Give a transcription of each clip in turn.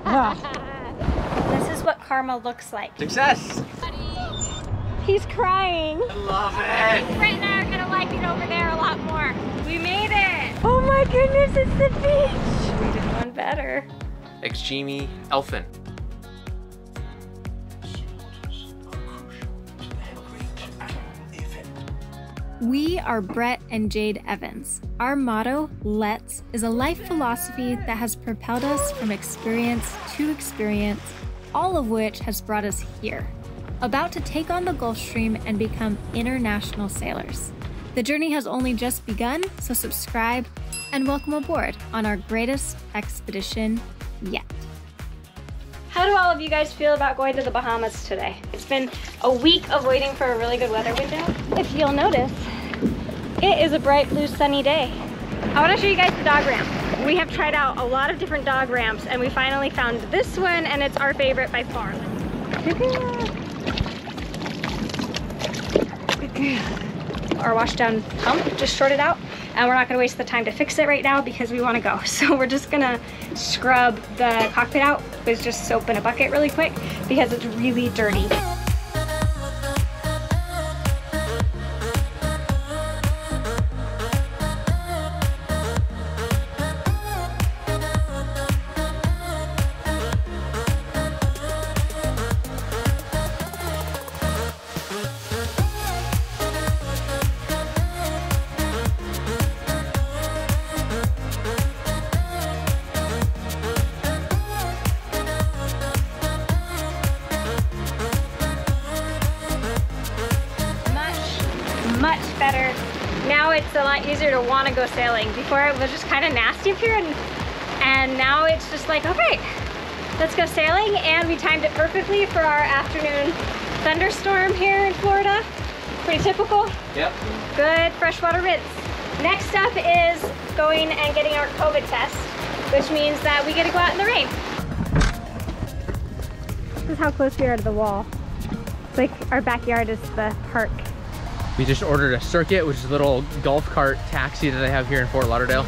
This is what karma looks like. Success! He's crying. I love it! Right now, you're gonna like it over there a lot more. We made it! Oh my goodness, it's the beach! We did one better. Xgimi, Elfin. We are Brett and Jade Evans. Our motto, Let's, is a life philosophy that has propelled us from experience to experience, all of which has brought us here, about to take on the Gulf Stream and become international sailors. The journey has only just begun, so subscribe and welcome aboard on our greatest expedition yet. How do all of you guys feel about going to the Bahamas today? It's been a week of waiting for a really good weather window. If you'll notice, it is a bright blue sunny day. I want to show you guys the dog ramp. We have tried out a lot of different dog ramps and we finally found this one and it's our favorite by far. Our washdown pump just shorted out and we're not gonna waste the time to fix it right now because we wanna go. So we're just gonna scrub the cockpit out with just soap in a bucket really quick because it's really dirty. Much better. Now it's a lot easier to want to go sailing. Before it was just kind of nasty up here and now it's just like, okay, let's go sailing, and we timed it perfectly for our afternoon thunderstorm here in Florida. Pretty typical. Yep. Good freshwater rinse. Next up is going and getting our COVID test, which means that we get to go out in the rain. This is how close we are to the wall. It's like our backyard is the park. We just ordered a circuit, which is a little golf cart taxi that they have here in Fort Lauderdale.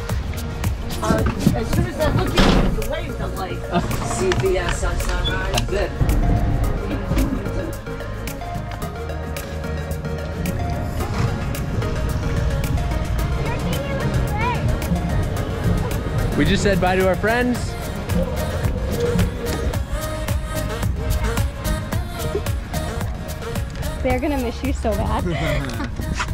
As soon as I look at you, the waves are like CBS on sunrise. That's it. We just said bye to our friends. They're gonna miss you so bad.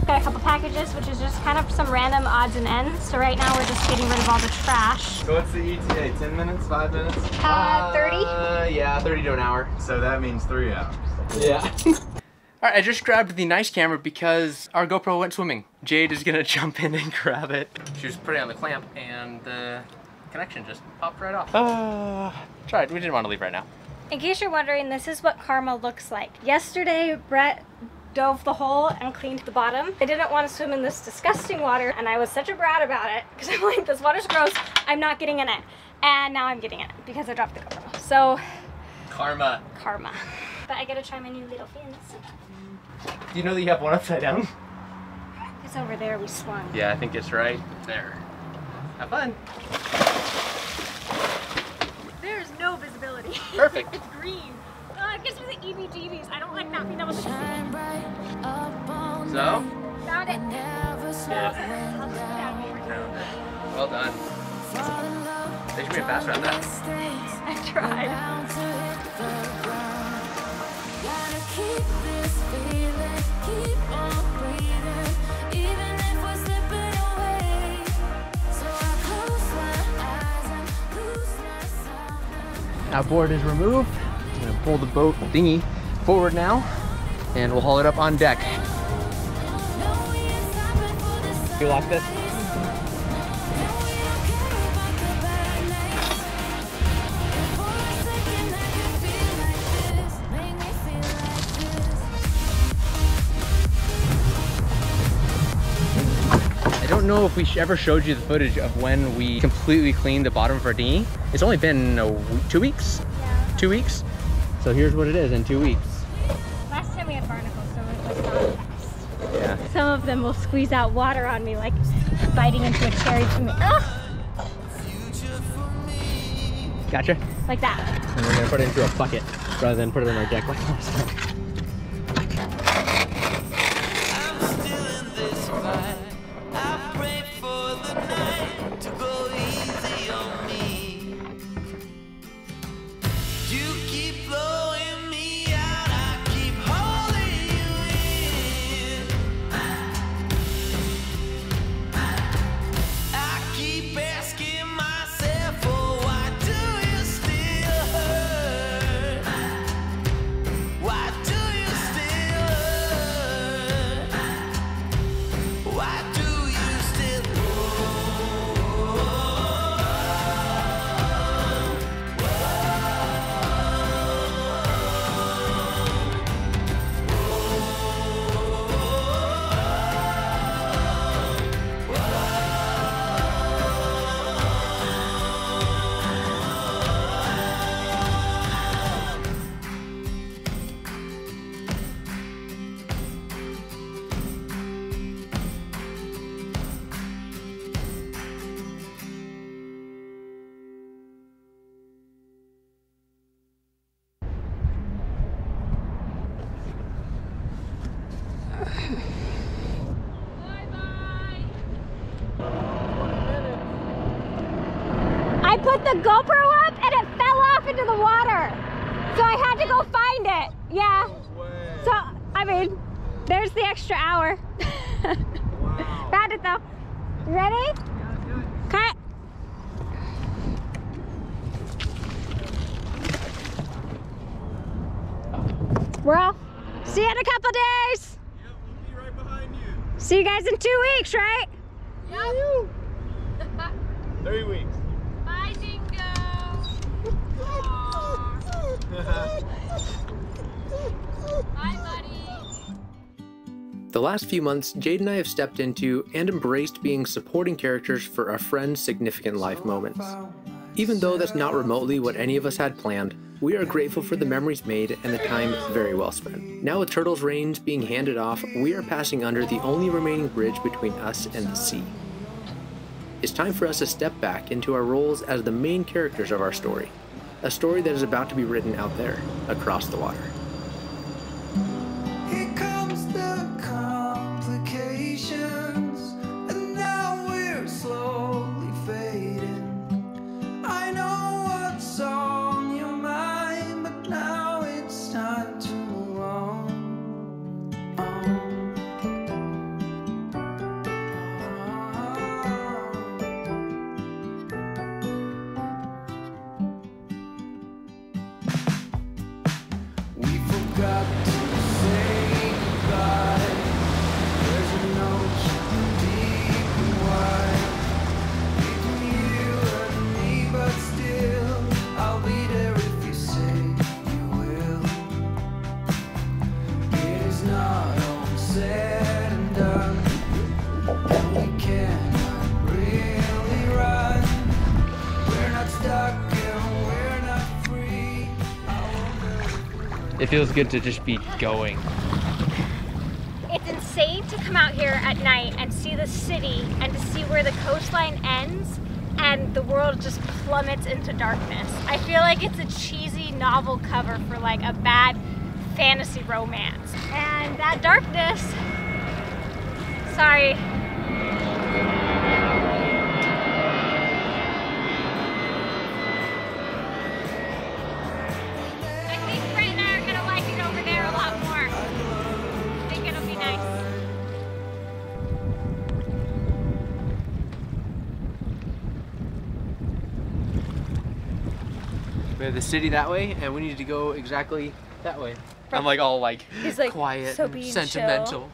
Got a couple packages, which is just kind of some random odds and ends. So right now we're just getting rid of all the trash. So what's the ETA? 10 minutes? 5 minutes? 30? Yeah, 30 to an hour. So that means 3 hours. Yeah. All right, I just grabbed the nice camera because our GoPro went swimming. Jade is gonna jump in and grab it. She was putting it on the clamp and the connection just popped right off. Tried, we didn't want to leave right now. In case you're wondering, this is what karma looks like. Yesterday, Brett dove the hole and cleaned the bottom. I didn't want to swim in this disgusting water, and I was such a brat about it because I'm like, this water's gross, I'm not getting in it. And now I'm getting in it because I dropped the GoPro. So, Karma. Karma. But I gotta try my new little fins. Do you know that you have one upside down? It's over there, we swung. Yeah, I think it's right there. Have fun. There's no visibility. Perfect. It's green. It gives me the EBGBs. I don't like not being able to see. So? Found it. Well done. They should be faster on that. I tried. Our board is removed. I'm gonna pull the boat dinghy forward now, and we'll haul it up on deck. You lock this? I don't know if we ever showed you the footage of when we completely cleaned the bottom of our dinghy. It's only been 2 weeks? Yeah. 2 weeks? So here's what it is in 2 weeks. Last time we had barnacles, so it was not fast. Yeah. Some of them will squeeze out water on me, like biting into a cherry to me. Ugh! Gotcha. Like that. And we're gonna put it into a bucket rather than put it in our deck like last time. I put the GoPro up and it fell off into the water. So I had to go find it. Yeah. So, I mean, there's the extra hour. Wow. Found it though. You ready? Yeah, let's do it. Cut. We're off. See you in a couple days. Yep, we'll be right behind you. See you guys in 2 weeks, right? Yep. 3 weeks. Bye, Dingo. Bye, buddy. The last few months, Jade and I have stepped into and embraced being supporting characters for a friend's significant life moments. Even though that's not remotely what any of us had planned, we are grateful for the memories made and the time very well spent. Now with Turtle's reins being handed off, we are passing under the only remaining bridge between us and the sea. It's time for us to step back into our roles as the main characters of our story. A story that is about to be written out there, across the water. Here comes the complications, and now we're slowly fading. I know what's on your mind, but now it's time to move on. We forgot to say goodbye. There's an ocean deep and wide between you and me, but still I'll be there if you say you will. It is not all said and done, and we cannot really run. We're not stuck and we're not free. It feels good to just be going. It's insane to come out here at night and see the city and to see where the coastline ends and the world just plummets into darkness. I feel like it's a cheesy novel cover for like a bad fantasy romance. And that darkness, sorry. I think Brett and I are gonna like it over there a lot more. I think it'll be nice. We have the city that way, and we need to go exactly that way. I'm like all like, He's like quiet, so and being sentimental.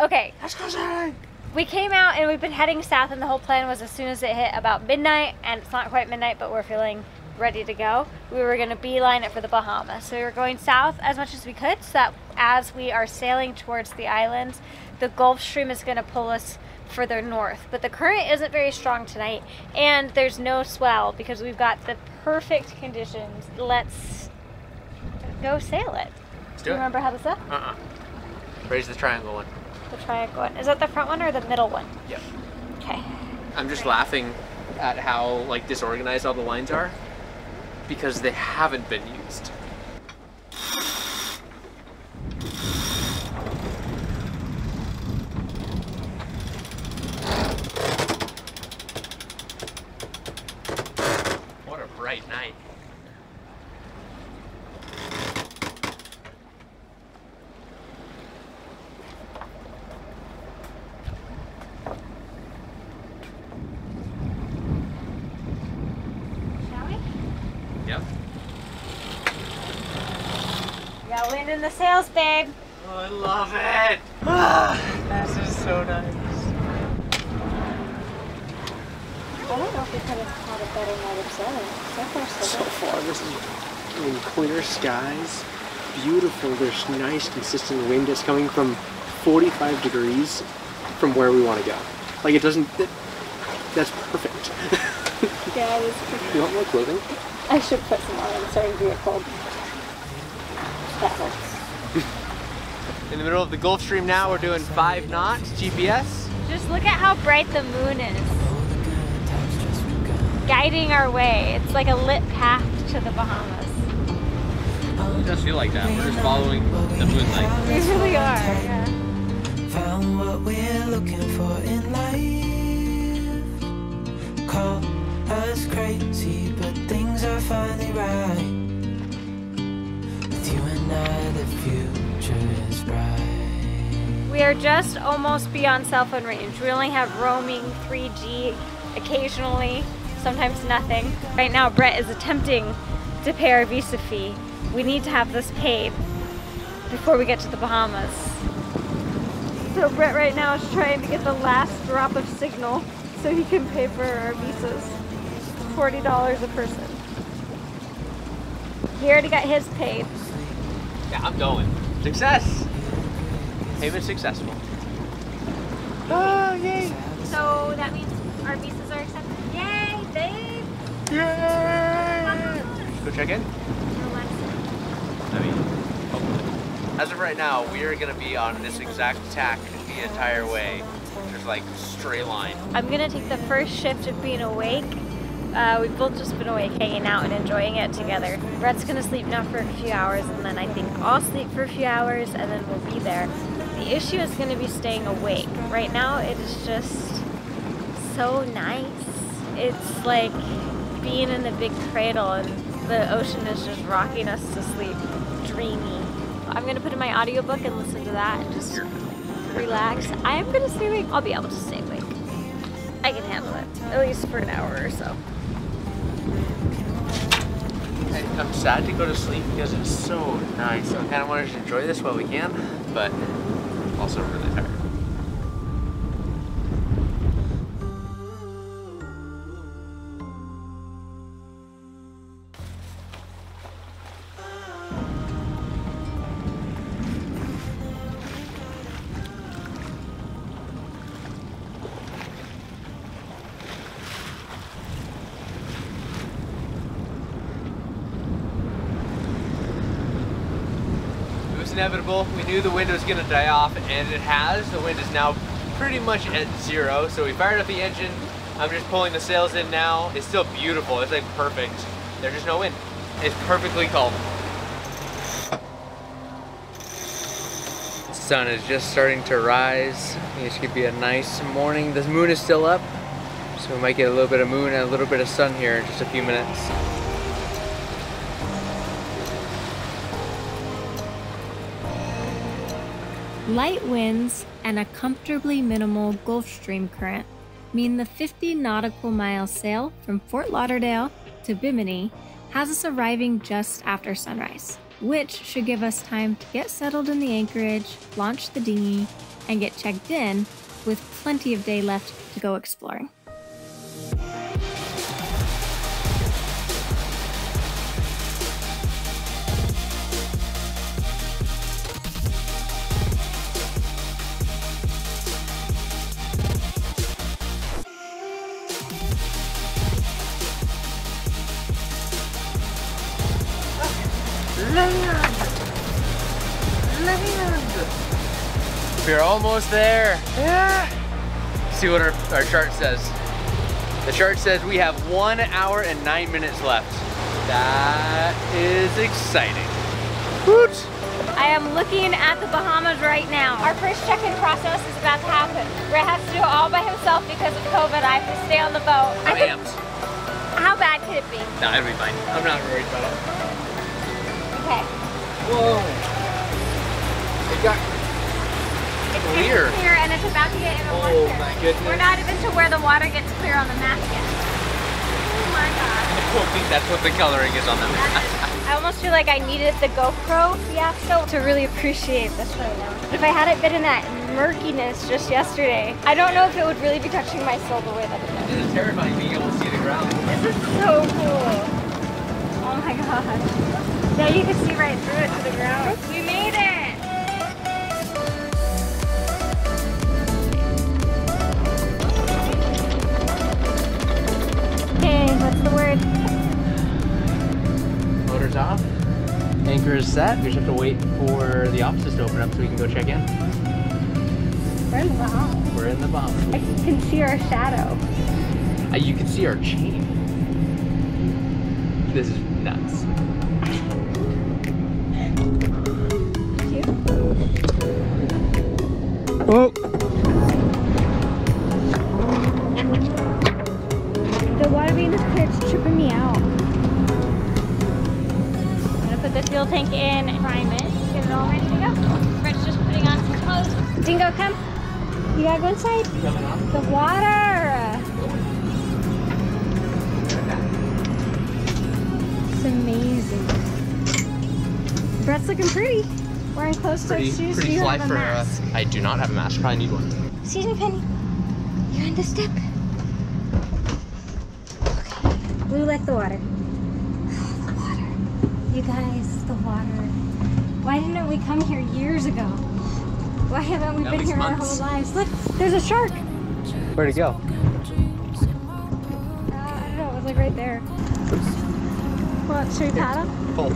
Okay, Let's go south. we came out and we've been heading south, and the whole plan was as soon as it hit about midnight, and it's not quite midnight, but we're feeling ready to go, we were going to beeline it for the Bahamas. So we were going south as much as we could, so that as we are sailing towards the islands, the Gulf Stream is going to pull us further north. But the current isn't very strong tonight, and there's no swell because we've got the perfect conditions. Let's go sail it. Let's Do you remember how to sail? Raise the triangle one. The triangle one. Is that the front one or the middle one? Yep. Okay. I'm just laughing at how like disorganized all the lines are. because they haven't been used. What a bright night. Yep. We got wind in the sails, babe. Oh, I love it. This is so nice. I don't know if we could have had a better night of sailing. So far, So far, this is clear skies, beautiful. There's nice, consistent wind. It's coming from 45 degrees from where we want to go. Like, it doesn't. That's perfect. Yeah, it is pretty. You want more clothing? I should put some on. I'm starting to get cold. That helps. In the middle of the Gulf Stream now, we're doing 5 knots GPS. Just look at how bright the moon is. Guiding our way. It's like a lit path to the Bahamas. It does feel like that. We're just following the moonlight. We really are, yeah. Found what we're looking for in life. Call us crazy, but things are finally right. With you and I, the future is bright. We are just almost beyond cell phone range. We only have roaming 3G occasionally, sometimes nothing. Right now, Brett is attempting to pay our visa fee. We need to have this paid before we get to the Bahamas. So Brett right now is trying to get the last drop of signal so he can pay for our visas. $40 a person. He already got his paid. Yeah, I'm going. Success! Payment successful. Oh, yay! So that means our visas are accepted. Yay, babe! Yay! Go check in? I mean, hopefully. As of right now, we are going to be on this exact tack the entire way. There's like straight line. I'm gonna take the first shift of being awake. We've both just been awake, hanging out and enjoying it together. Brett's gonna sleep now for a few hours, and then I think I'll sleep for a few hours, and then we'll be there. The issue is gonna be staying awake. Right now, it is just so nice. It's like being in the big cradle, and the ocean is just rocking us to sleep. Dreamy. I'm gonna put in my audiobook and listen to that and just relax. I am gonna stay awake. I'll be able to stay awake. I can handle it, at least for an hour or so. I'm sad to go to sleep because it's so nice. So I kind of wanted to enjoy this while we can, but also really tired. Inevitable. We knew the wind was going to die off, and it has. The wind is now pretty much at 0, so we fired up the engine. I'm just pulling the sails in now. It's still beautiful. It's like perfect. There's just no wind. It's perfectly calm. The sun is just starting to rise. This could be a nice morning. The moon is still up, so we might get a little bit of moon and a little bit of sun here in just a few minutes. Light winds and a comfortably minimal Gulf Stream current mean the 50 nautical mile sail from Fort Lauderdale to Bimini has us arriving just after sunrise, which should give us time to get settled in the anchorage, launch the dinghy, and get checked in with plenty of day left to go exploring. We're almost there. Yeah. See what our chart says. The chart says we have 1 hour and 9 minutes left. That is exciting. Woot! I am looking at the Bahamas right now. Our first check-in process is about to happen. Brett has to do it all by himself because of COVID. I have to stay on the boat. I'm amped. How bad could it be? No, it'll be fine. I'm not worried about it. Okay. Whoa. It got clear. It's clear and it's about to get even more Oh clear. my goodness. We're not even to where the water gets clear on the map yet. Oh my god. I don't think that's what the coloring is on the map. I almost feel like I needed the GoPro fiasco to really appreciate this right now. If I hadn't been in that murkiness just yesterday, I don't know if it would really be touching my soul the way that it is. It's terrifying being able to see the ground. This is so cool. Oh my gosh. Now you can see right through it to the ground. We made it! Okay, what's the word? Motor's off. Anchor is set. We just have to wait for the offices to open up so we can go check in. We're in the Bahamas. We're in the Bahamas. I can see our shadow. You can see our chain. This is nuts. Oh! The water being this clear, it's tripping me out. I'm gonna put the fuel tank in, prime it, get it all ready to go. Brett's just putting on some clothes. Dingo, come. You gotta go inside. The water. It's amazing. Brett's looking pretty. Wearing closed-toed shoes. Do you have a mask? I do not have a mask. Probably need one. Excuse me, Penny. You're in the step. Okay. Blue like the water. The water. You guys, the water. Why didn't we come here years ago? Why haven't we been here our whole lives? Look, there's a shark. Where'd it go? I don't know. It was like right there. What? Should we paddle? Pull.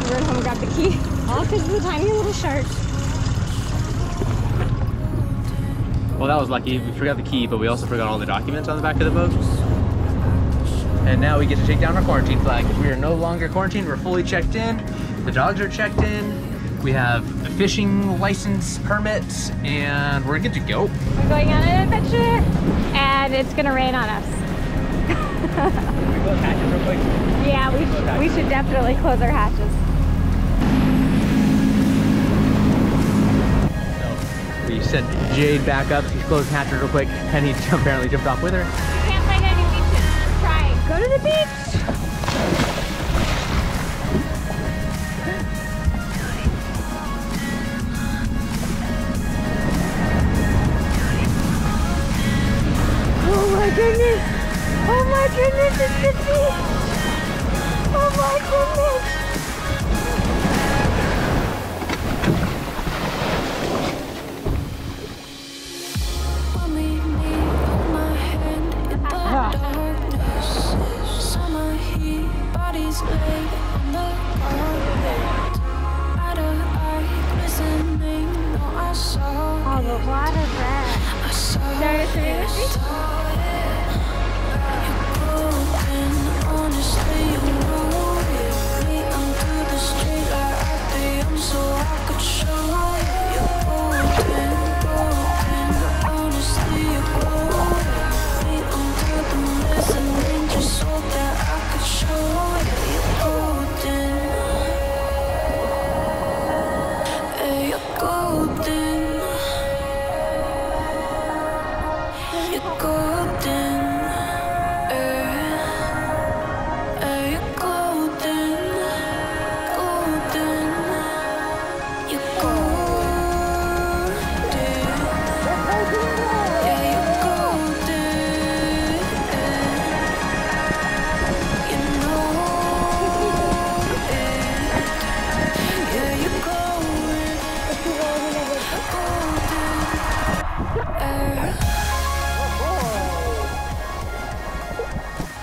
Run home and grab the key. All because of the tiny little shark. Well, that was lucky. We forgot the key, but we also forgot all the documents on the back of the boat. And now we get to take down our quarantine flag. We are no longer quarantined. We're fully checked in. The dogs are checked in. We have the fishing license permits, and we're good to go. We're going on an adventure, and it's gonna rain on us. Can we close hatches real quick? Yeah, we should definitely close our hatches. So we sent Jade back up. She's closed hatches real quick, and he apparently jumped off with her. We can't find any beaches. Try. Go to the beach. Oh my goodness! Oh my goodness, it's the beach! Oh my goodness! Summer heat, bodies laid on the carpet. Out of eye, glistening. No, I saw. Oh, the water's red. I saw Started to do this. Honestly, you know me onto the street like I did, so I could show you golden, golden. Honestly, you golden. Me onto the mezzanine just so that I could show you golden. Hey, you're golden. You're golden.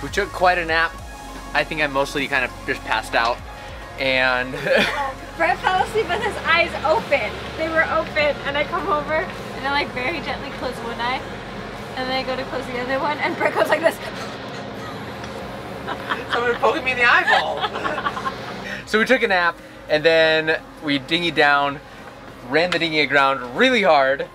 We took quite a nap. I think I mostly kind of just passed out. And Brett fell asleep with his eyes open. They were open, and I come over and I like very gently close one eye, and then I go to close the other one, and Brett goes like this. Someone poking me in the eyeball. So we took a nap, and then we dinghied down, ran the dinghy aground really hard,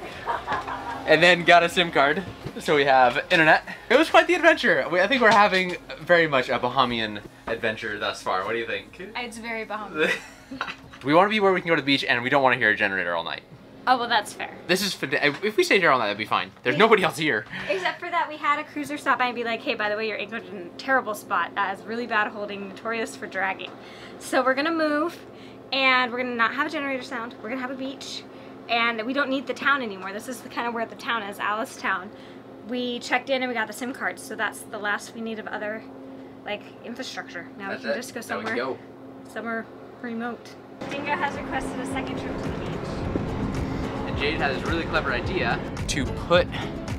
and then got a SIM card. So we have internet. It was quite the adventure. I think we're having very much a Bahamian adventure thus far. What do you think? It's very Bahamas. We want to be where we can go to the beach, and we don't want to hear a generator all night. Oh, well, that's fair. This is, if we stayed here all night, that'd be fine. There's nobody else here. Except for that, we had a cruiser stop by and be like, hey, by the way, you're anchored in a terrible spot. That is really bad holding, notorious for dragging. So we're gonna move, and we're gonna not have a generator sound. We're gonna have a beach, and we don't need the town anymore. This is kind of where the town is, Alice Town. We checked in and we got the SIM card, so that's the last we need of other, like, infrastructure. Now we can just go somewhere, somewhere remote. Dingo has requested a second trip to the beach. Jade had this really clever idea to put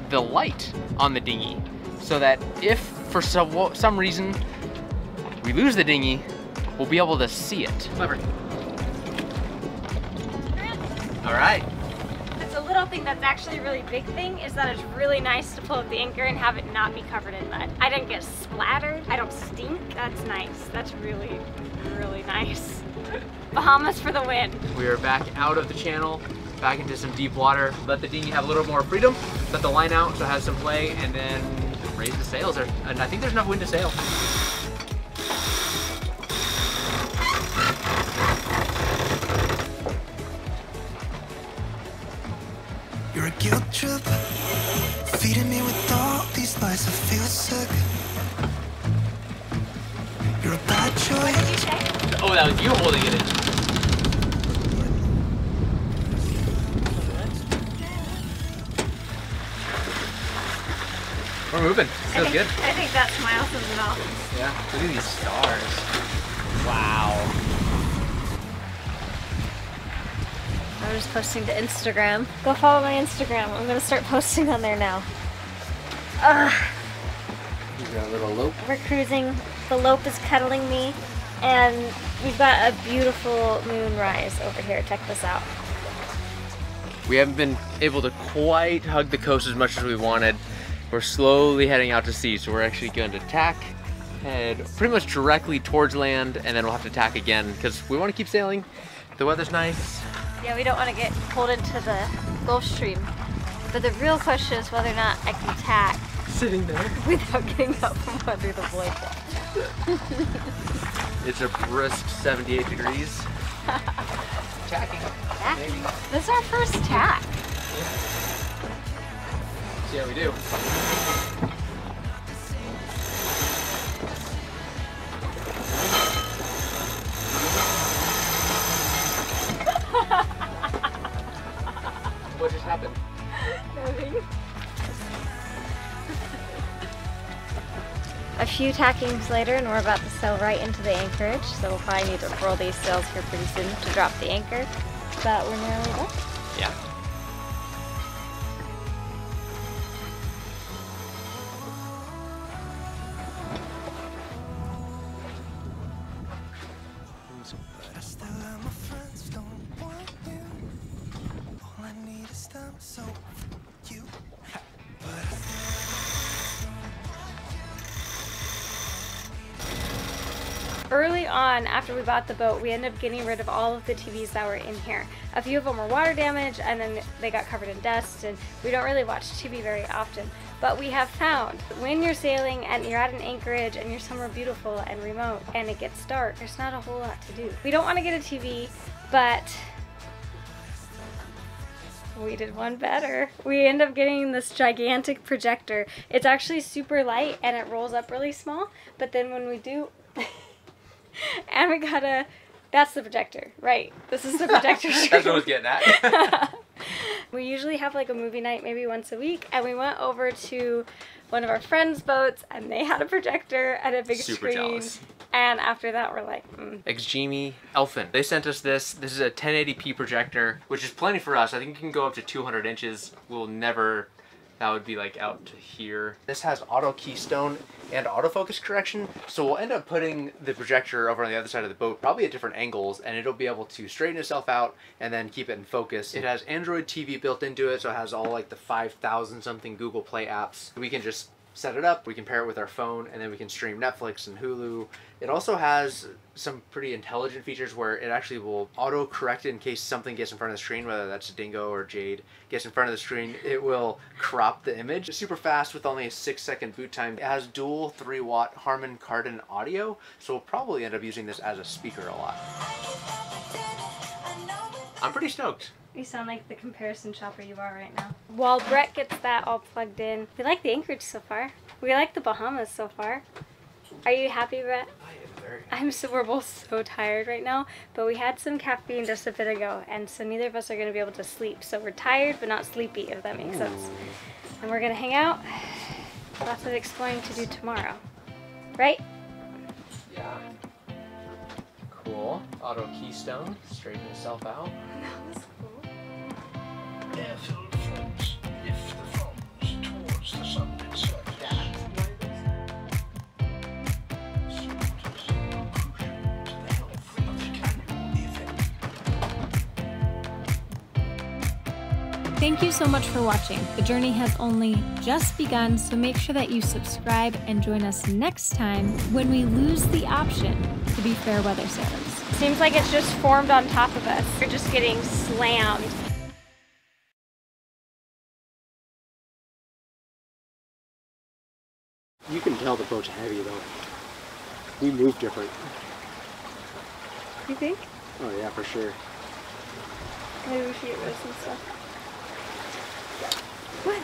the light on the dinghy so that if for some reason we lose the dinghy, we'll be able to see it. Clever. All right. It's a little thing that's actually a really big thing is that it's really nice to pull up the anchor and have it not be covered in mud. I didn't get splattered. I don't stink. That's nice. That's really, really nice. Bahamas for the win. We are back out of the channel, back into some deep water. Let the dinghy have a little more freedom. Let the line out so it has some play, and then raise the sails. And I think there's enough wind to sail. You're a guilt trip, feeding me with all these lies. I feel sick. You're a bad choice. Oh, that was you holding it in. We're moving. Feels good. I think that smile says it all. Yeah. Look at these stars. Wow. I'm just posting to Instagram. Go follow my Instagram. I'm gonna start posting on there now. You got a little lope. We're cruising. The lope is cuddling me, and we've got a beautiful moonrise over here. Check this out. We haven't been able to quite hug the coast as much as we wanted. We're slowly heading out to sea, so we're actually going to tack, head pretty much directly towards land, and then we'll have to tack again because we want to keep sailing. The weather's nice. Yeah, we don't want to get pulled into the Gulf Stream. But the real question is whether or not I can tack Sitting there without getting up from under the blanket. It's a brisk 78 degrees. Tacking. Tacking? This is our first tack. See how we do. What just happened? Nothing. A few tackings later and we're about to sail right into the anchorage, so we'll probably need to furl these sails here pretty soon to drop the anchor, but we're nearly done. Yeah. But I still love my friends, don't want you. All I need is them, so you. But I Early on, after we bought the boat, we ended up getting rid of all of the TVs that were in here. A few of them were water damaged, and then they got covered in dust, and we don't really watch TV very often. But we have found when you're sailing and you're at an anchorage and you're somewhere beautiful and remote and it gets dark, there's not a whole lot to do. We don't want to get a TV, but we did one better. We end up getting this gigantic projector. It's actually super light and it rolls up really small, but then when we do, and we got a, that's the projector, right? This is the projector screen. That's what I was getting at. We usually have like a movie night maybe once a week, and we went over to one of our friends' boats and they had a projector and a big Super screen. jealous. And after that we're like, Xgimi, Elfin. They sent us this. This is a 1080p projector, which is plenty for us. I think it can go up to 200 inches. We'll never, that would be like out to here. This has auto keystone and autofocus correction, so we'll end up putting the projector over on the other side of the boat, probably at different angles, and it'll be able to straighten itself out and then keep it in focus. It has Android TV built into it, so it has all like the 5,000 something Google Play apps. We can just set it up, we can pair it with our phone, and then we can stream Netflix and Hulu. It also has some pretty intelligent features where it actually will auto-correct it in case something gets in front of the screen, whether that's Dingo or Jade gets in front of the screen. It will crop the image. It's super fast with only a 6-second boot time. It has dual 3-watt Harman Kardon audio, so we'll probably end up using this as a speaker a lot. I'm pretty stoked. You sound like the comparison shopper you are right now. While Brett gets that all plugged in, we like the Anchorage so far. We like the Bahamas so far. Are you happy, Brett? I am very happy. We're both so tired right now, but we had some caffeine just a bit ago, and so neither of us are going to be able to sleep. So we're tired, but not sleepy, if that makes sense. And we're going to hang out. Lots of exploring to do tomorrow. Right? Yeah. Cool. Auto keystone. Straighten itself out. That was cool. Airfield forms lift the fronds towards the sunlit surface. Scooters are crucial to the health of the cannibal effect. Thank you so much for watching. The journey has only just begun, so make sure that you subscribe and join us next time when we lose the option to be fair weather sailors. Seems like it's just formed on top of us. We're just getting slammed. You can tell the boat's heavy though. We move different. You think? Oh yeah, for sure. Maybe we should get rid of some stuff. What?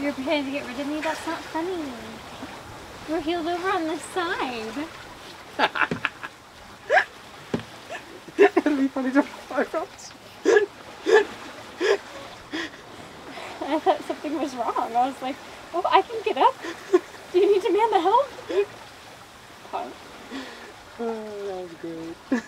You're pretending to get rid of me? That's not funny. We're heeled over on this side. It'd be funny to fly from. I thought something was wrong. I was like, oh, I can get up. Do you need to man the helm? Punk. Oh, that was great.